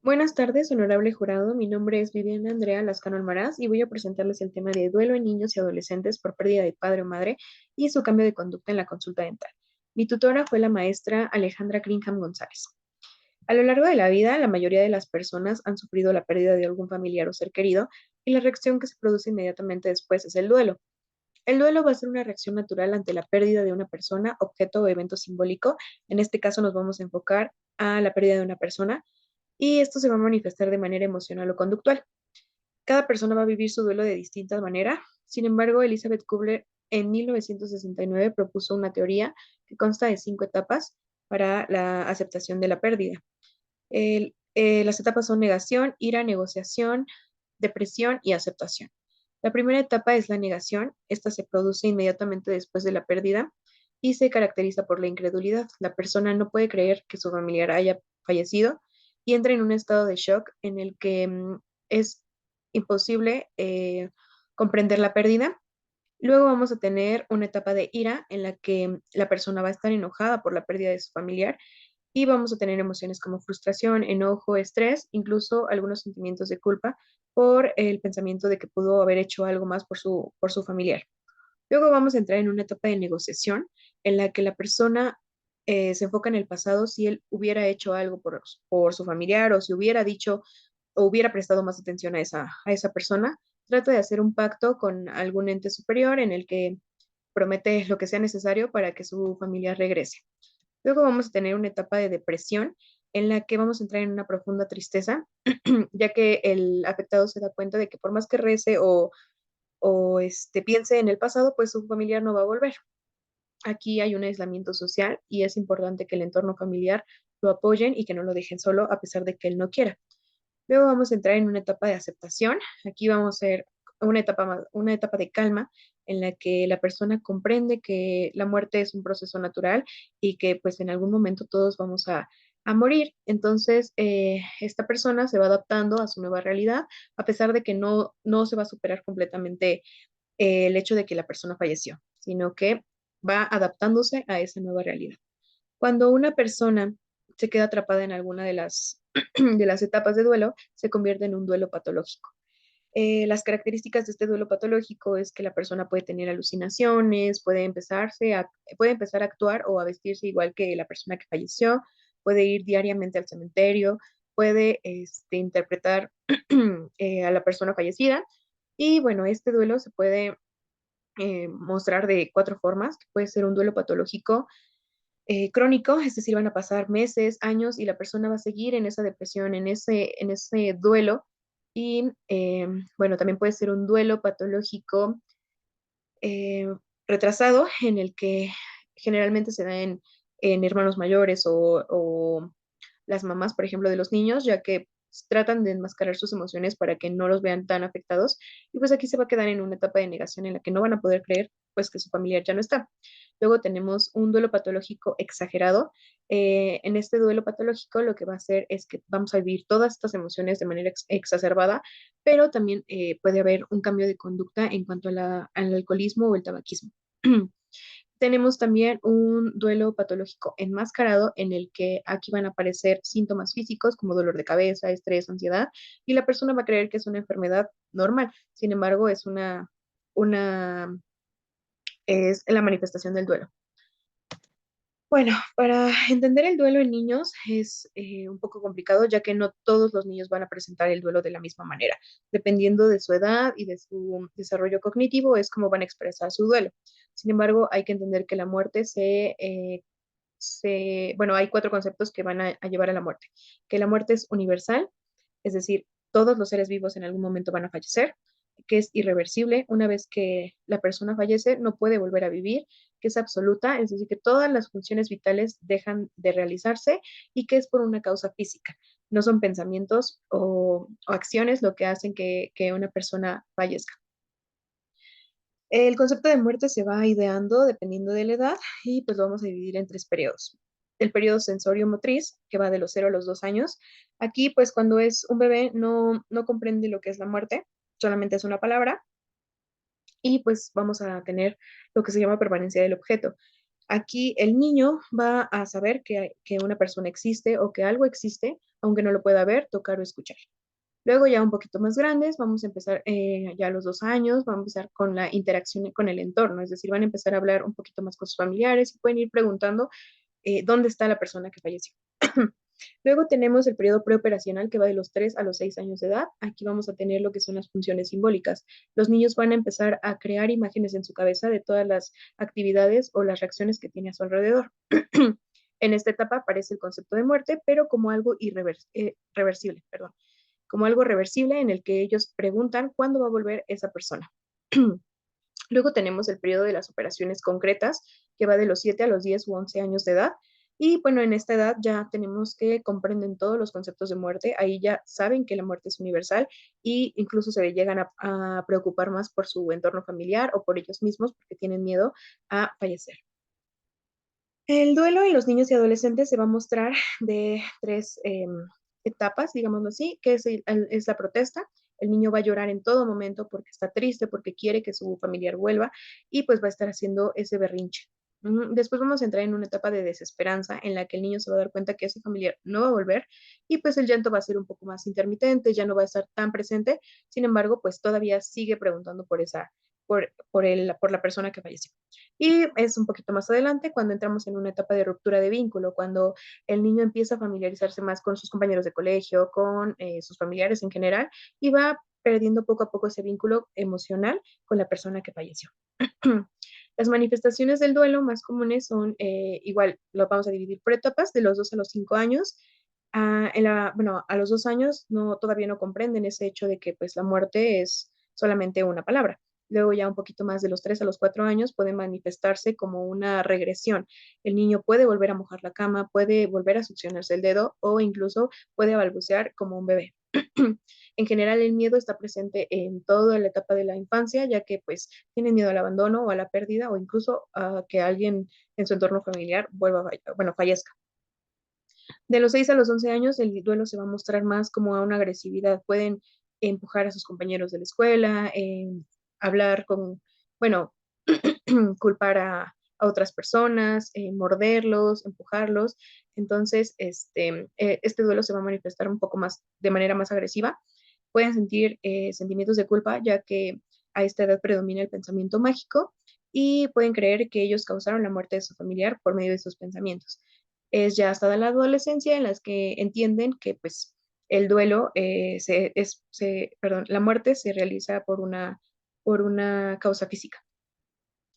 Buenas tardes, honorable jurado. Mi nombre es Viviana Andrea Lascano Almaraz y voy a presentarles el tema de duelo en niños y adolescentes por pérdida de padre o madre y su cambio de conducta en la consulta dental. Mi tutora fue la maestra Alejandra Cringham González. A lo largo de la vida, la mayoría de las personas han sufrido la pérdida de algún familiar o ser querido y la reacción que se produce inmediatamente después es el duelo. El duelo va a ser una reacción natural ante la pérdida de una persona, objeto o evento simbólico. En este caso nos vamos a enfocar a la pérdida de una persona y esto se va a manifestar de manera emocional o conductual. Cada persona va a vivir su duelo de distinta manera. Sin embargo, Elizabeth Kubler en 1969 propuso una teoría que consta de 5 etapas para la aceptación de la pérdida. Las etapas son negación, ira, negociación, depresión y aceptación. La primera etapa es la negación. Esta se produce inmediatamente después de la pérdida y se caracteriza por la incredulidad. La persona no puede creer que su familiar haya fallecido y entra en un estado de shock en el que es imposible comprender la pérdida. Luego vamos a tener una etapa de ira en la que la persona va a estar enojada por la pérdida de su familiar y vamos a tener emociones como frustración, enojo, estrés, incluso algunos sentimientos de culpa por el pensamiento de que pudo haber hecho algo más por su familiar. Luego vamos a entrar en una etapa de negociación en la que la persona se enfoca en el pasado si él hubiera hecho algo por su familiar o si hubiera dicho o hubiera prestado más atención a esa persona. Trata de hacer un pacto con algún ente superior en el que promete lo que sea necesario para que su familia regrese. Luego vamos a tener una etapa de depresión en la que vamos a entrar en una profunda tristeza, ya que el afectado se da cuenta de que por más que rece o piense en el pasado, pues su familiar no va a volver. Aquí hay un aislamiento social y es importante que el entorno familiar lo apoyen y que no lo dejen solo a pesar de que él no quiera. Luego vamos a entrar en una etapa de aceptación. Aquí vamos a hacer una etapa de calma en la que la persona comprende que la muerte es un proceso natural y que pues en algún momento todos vamos a morir. Entonces, esta persona se va adaptando a su nueva realidad, a pesar de que no se va a superar completamente el hecho de que la persona falleció, sino que va adaptándose a esa nueva realidad. Cuando una persona se queda atrapada en alguna de de las etapas de duelo, se convierte en un duelo patológico. Las características de este duelo patológico es que la persona puede tener alucinaciones, puede empezar a actuar o a vestirse igual que la persona que falleció, puede ir diariamente al cementerio, puede interpretar a la persona fallecida. Y bueno, este duelo se puede mostrar de 4 formas, que puede ser un duelo patológico crónico, es decir, van a pasar meses, años y la persona va a seguir en esa depresión, en ese duelo. Y bueno, también puede ser un duelo patológico eh, retrasado en el que generalmente se da en hermanos mayores o las mamás, por ejemplo, de los niños, ya que tratan de enmascarar sus emociones para que no los vean tan afectados. Y pues aquí se va a quedar en una etapa de negación en la que no van a poder creer pues que su familiar ya no está. Luego tenemos un duelo patológico exagerado. En este duelo patológico lo que va a hacer es que vamos a vivir todas estas emociones de manera exacerbada, pero también puede haber un cambio de conducta en cuanto a al alcoholismo o el tabaquismo. Tenemos también un duelo patológico enmascarado en el que aquí van a aparecer síntomas físicos como dolor de cabeza, estrés, ansiedad, y la persona va a creer que es una enfermedad normal. Sin embargo, una, es la manifestación del duelo. Bueno, para entender el duelo en niños es un poco complicado, ya que no todos los niños van a presentar el duelo de la misma manera. Dependiendo de su edad y de su desarrollo cognitivo, es como van a expresar su duelo. Sin embargo, hay que entender que la muerte bueno, hay 4 conceptos que van a llevar a la muerte. Que la muerte es universal, es decir, todos los seres vivos en algún momento van a fallecer, que es irreversible, una vez que la persona fallece no puede volver a vivir, que es absoluta, es decir, que todas las funciones vitales dejan de realizarse y que es por una causa física. No son pensamientos o acciones lo que hacen que una persona fallezca. El concepto de muerte se va ideando dependiendo de la edad y pues lo vamos a dividir en 3 periodos. El periodo sensorio-motriz, que va de los 0 a los 2 años. Aquí, pues cuando es un bebé no comprende lo que es la muerte, solamente es una palabra y pues vamos a tener lo que se llama permanencia del objeto. Aquí el niño va a saber que una persona existe o que algo existe, aunque no lo pueda ver, tocar o escuchar. Luego ya un poquito más grandes, vamos a empezar ya a los 2 años, vamos a empezar con la interacción con el entorno, es decir, van a empezar a hablar un poquito más con sus familiares y pueden ir preguntando dónde está la persona que falleció. Luego tenemos el periodo preoperacional que va de los 3 a los 6 años de edad. Aquí vamos a tener lo que son las funciones simbólicas. Los niños van a empezar a crear imágenes en su cabeza de todas las actividades o las reacciones que tiene a su alrededor. En esta etapa aparece el concepto de muerte, pero como algo irreversible, perdón, como algo reversible en el que ellos preguntan cuándo va a volver esa persona. Luego tenemos el periodo de las operaciones concretas, que va de los 7 a los 10 u 11 años de edad. Y bueno, en esta edad ya tenemos que comprenden todos los conceptos de muerte. Ahí ya saben que la muerte es universal y incluso se llegan a preocupar más por su entorno familiar o por ellos mismos porque tienen miedo a fallecer. El duelo en los niños y adolescentes se va a mostrar de tres etapas, digámoslo así, que es la protesta. El niño va a llorar en todo momento porque está triste, porque quiere que su familiar vuelva y pues va a estar haciendo ese berrinche. Después vamos a entrar en una etapa de desesperanza en la que el niño se va a dar cuenta que ese familiar no va a volver y pues el llanto va a ser un poco más intermitente, ya no va a estar tan presente. Sin embargo, pues todavía sigue preguntando por la persona que falleció. Y es un poquito más adelante cuando entramos en una etapa de ruptura de vínculo, cuando el niño empieza a familiarizarse más con sus compañeros de colegio, con sus familiares en general, y va perdiendo poco a poco ese vínculo emocional con la persona que falleció. Las manifestaciones del duelo más comunes son, igual, lo vamos a dividir por etapas, de los 2 a los 5 años. Bueno, a los 2 años todavía no comprenden ese hecho de que pues la muerte es solamente una palabra. Luego ya un poquito más de los 3 a los 4 años puede manifestarse como una regresión. El niño puede volver a mojar la cama, puede volver a succionarse el dedo o incluso puede balbucear como un bebé. En general, el miedo está presente en toda la etapa de la infancia, ya que pues tienen miedo al abandono o a la pérdida o incluso a que alguien en su entorno familiar bueno, fallezca. De los 6 a los 11 años, el duelo se va a mostrar más como a una agresividad. Pueden empujar a sus compañeros de la escuela, hablar bueno, culpar a otras personas, morderlos, empujarlos. Entonces, este duelo se va a manifestar un poco más, de manera más agresiva. Pueden sentir sentimientos de culpa, ya que a esta edad predomina el pensamiento mágico y pueden creer que ellos causaron la muerte de su familiar por medio de sus pensamientos. Es ya hasta la adolescencia en las que entienden que pues el duelo, perdón, la muerte se realiza por una causa física.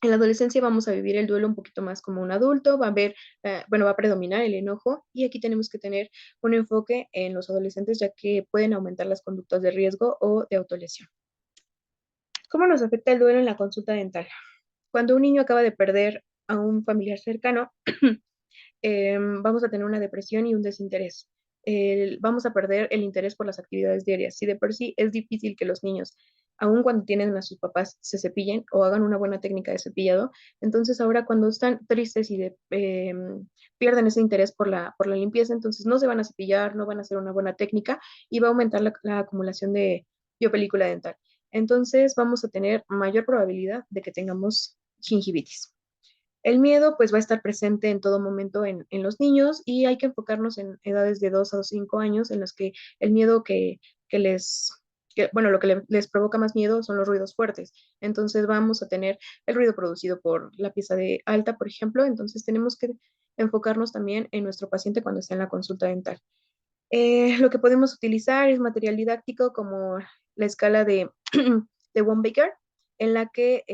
En la adolescencia vamos a vivir el duelo un poquito más como un adulto, bueno, va a predominar el enojo y aquí tenemos que tener un enfoque en los adolescentes ya que pueden aumentar las conductas de riesgo o de autolesión. ¿Cómo nos afecta el duelo en la consulta dental? Cuando un niño acaba de perder a un familiar cercano, vamos a tener una depresión y un desinterés. Vamos a perder el interés por las actividades diarias. Si de por sí es difícil que los niños, aun cuando tienen a sus papás, se cepillen o hagan una buena técnica de cepillado, entonces ahora cuando están tristes y pierden ese interés por la limpieza, entonces no se van a cepillar, no van a hacer una buena técnica y va a aumentar la acumulación de biopelícula dental. Entonces vamos a tener mayor probabilidad de que tengamos gingivitis. El miedo pues va a estar presente en todo momento en los niños y hay que enfocarnos en edades de 2 a 5 años en los que el miedo bueno, lo que les provoca más miedo son los ruidos fuertes. Entonces vamos a tener el ruido producido por la pieza de alta, por ejemplo. Entonces tenemos que enfocarnos también en nuestro paciente cuando está en la consulta dental. Lo que podemos utilizar es material didáctico como la escala de, de Wong-Baker, en la que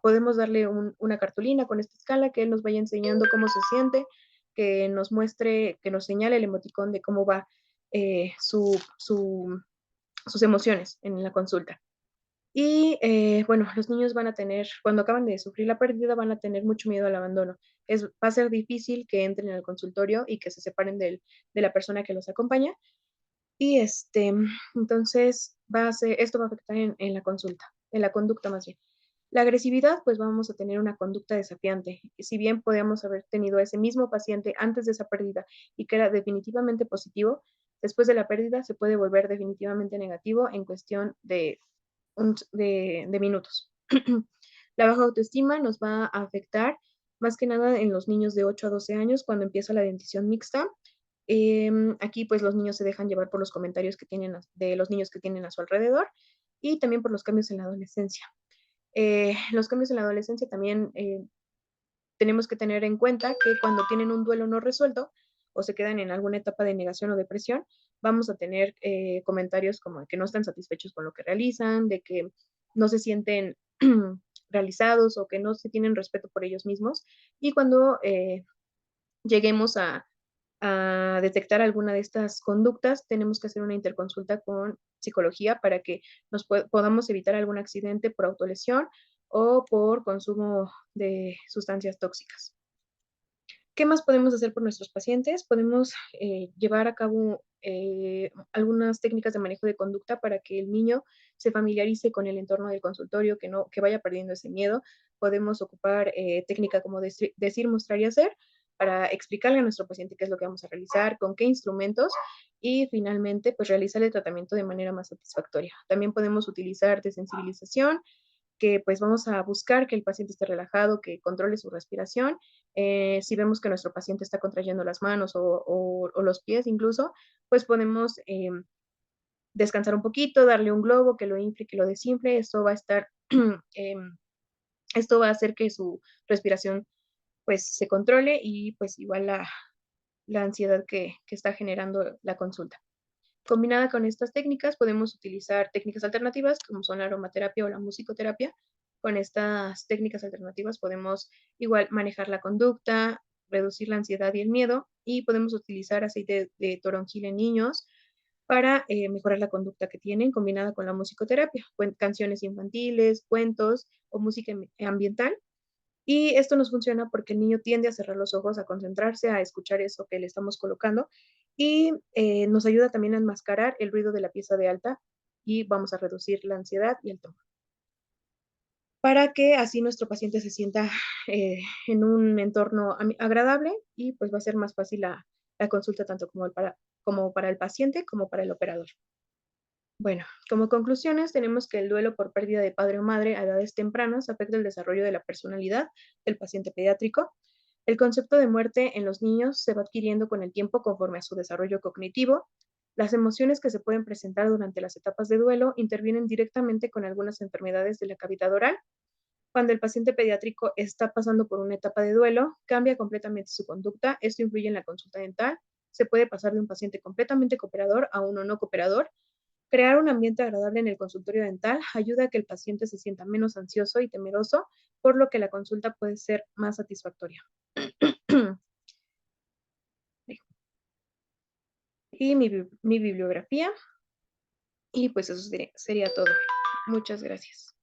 podemos darle una cartulina con esta escala que él nos vaya enseñando cómo se siente, que nos muestre, que nos señale el emoticón de cómo va sus emociones en la consulta. Y bueno, los niños van a tener, cuando acaban de sufrir la pérdida, van a tener mucho miedo al abandono. Va a ser difícil que entren al consultorio y que se separen de la persona que los acompaña. Y entonces esto va a afectar en la consulta, en la conducta más bien. La agresividad, pues vamos a tener una conducta desafiante. Si bien podíamos haber tenido a ese mismo paciente antes de esa pérdida y que era definitivamente positivo, después de la pérdida se puede volver definitivamente negativo en cuestión de minutos. La baja autoestima nos va a afectar más que nada en los niños de 8 a 12 años, cuando empieza la dentición mixta. Aquí, pues, los niños se dejan llevar por los comentarios que tienen de los niños que tienen a su alrededor y también por los cambios en la adolescencia. Los cambios en la adolescencia también tenemos que tener en cuenta que cuando tienen un duelo no resuelto o se quedan en alguna etapa de negación o depresión, vamos a tener comentarios como de que no están satisfechos con lo que realizan, de que no se sienten realizados o que no se tienen respeto por ellos mismos. Y cuando lleguemos a detectar alguna de estas conductas, tenemos que hacer una interconsulta con psicología para que podamos evitar algún accidente por autolesión o por consumo de sustancias tóxicas. ¿Qué más podemos hacer por nuestros pacientes? Podemos llevar a cabo algunas técnicas de manejo de conducta para que el niño se familiarice con el entorno del consultorio, que vaya perdiendo ese miedo. Podemos ocupar técnica como decir, mostrar y hacer para explicarle a nuestro paciente qué es lo que vamos a realizar, con qué instrumentos y finalmente pues realizar el tratamiento de manera más satisfactoria. También podemos utilizar desensibilización, que pues vamos a buscar que el paciente esté relajado, que controle su respiración. Si vemos que nuestro paciente está contrayendo las manos o los pies incluso, pues podemos descansar un poquito, darle un globo que lo infle, que lo desinfle. Esto va a estar, esto va a hacer que su respiración pues se controle y pues igual la ansiedad que está generando la consulta. Combinada con estas técnicas, podemos utilizar técnicas alternativas como son la aromaterapia o la musicoterapia. Con estas técnicas alternativas podemos igual manejar la conducta, reducir la ansiedad y el miedo y podemos utilizar aceite de toronjil en niños para mejorar la conducta que tienen combinada con la musicoterapia, canciones infantiles, cuentos o música ambiental. Y esto nos funciona porque el niño tiende a cerrar los ojos, a concentrarse, a escuchar eso que le estamos colocando y nos ayuda también a enmascarar el ruido de la pieza de alta y vamos a reducir la ansiedad y el temor. Para que así nuestro paciente se sienta en un entorno agradable y pues va a ser más fácil la consulta tanto como para el paciente como para el operador. Bueno, como conclusiones, tenemos que el duelo por pérdida de padre o madre a edades tempranas afecta el desarrollo de la personalidad del paciente pediátrico. El concepto de muerte en los niños se va adquiriendo con el tiempo conforme a su desarrollo cognitivo. Las emociones que se pueden presentar durante las etapas de duelo intervienen directamente con algunas enfermedades de la cavidad oral. Cuando el paciente pediátrico está pasando por una etapa de duelo, cambia completamente su conducta. Esto influye en la consulta dental. Se puede pasar de un paciente completamente cooperador a uno no cooperador. Crear un ambiente agradable en el consultorio dental ayuda a que el paciente se sienta menos ansioso y temeroso, por lo que la consulta puede ser más satisfactoria. Y mi bibliografía, y pues eso sería todo. Muchas gracias.